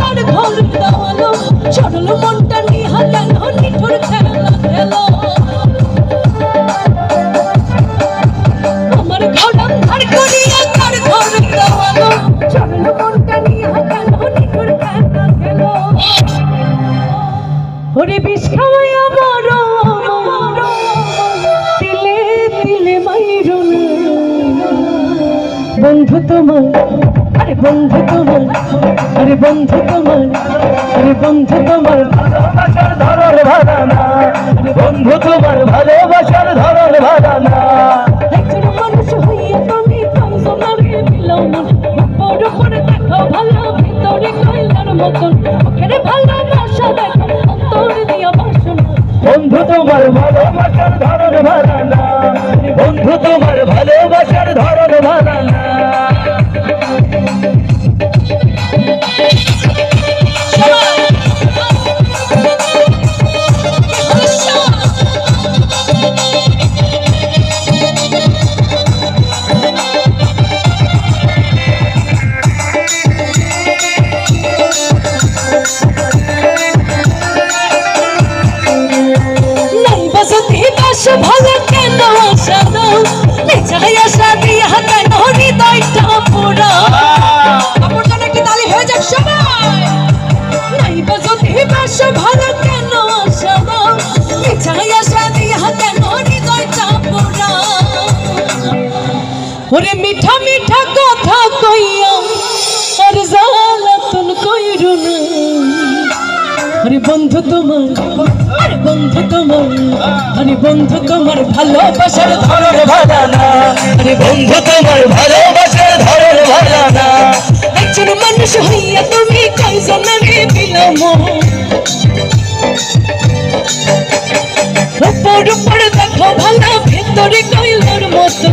ঘর ঘর দেওয়ালো সরল মনটা নিহা কেন নিঠুর খেলা খেলো আমার ঘর ঘর করিয়া ঘর ঘর দেওয়ালো সরল মনটা নিহা কেন নিঠুর খেলা খেলো ওরে বিষ খাওয়াইয়া বড় তিলে তিলে মাইরুন বন্ধু তোমার আরে বন্ধু তোমার আরে বন্ধু তোমার আরে বন্ধু তোমার ভালোবাসার ধরন ভাড়ানা বন্ধু তোমার ভালোবাসার ধরন ভাড়ানা একজন মানুষ হইয়া তুমি কমজোরে দিলাম উপর উপর দেখো ভালো ভিতরে কইলার মতন ওখানে ভালোবাসা দেখো অন্তর দিয়া বাসনা বন্ধু তোমার ভালোবাসার ধরন ভাড়ানা বন্ধু তোমার ভালোবাসার ধরন ভাড়ানা ভালো কেন আশা দাও নেচাই আশা দিয়া কেন হৃদয়টা পোড়া আমার জন্য কি তালি হয়ে যাক সবাই নাই বাজতে বাস ভালো কেন আশা দাও নেচাই আশা দিয়া কেন হৃদয়টা পোড়া ওরে মিঠা মিঠা কথা কইয়া আর জ্বালাতন কইরো না আরে বন্ধু তোমার আরে বন্ধু তোমার আরে বন্ধু তোমার ভালোবাসার ধরন ভাড়ানা আরে বন্ধু তোমার ভালোবাসার ধরন ভাড়ানা একজন মানুষ হইয়া তুমি কয়জনের দিলাম উপর উপর দেখো ভালো ভেতরে কইলার মতো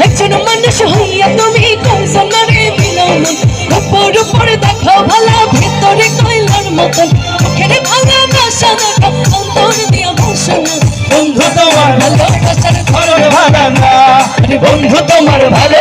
একজন মানুষ হইয়া তুমি কয়জনের দিলাম উপর উপর দেখো ভালো ভেতরে কইলার মতন ওখানে ভালোবাসা দেখো অন্তর দিয়া বাসনা বন্ধু তোমার ভালোবাসার ধরন ভাড়ানা বন্ধু তোমার ভালো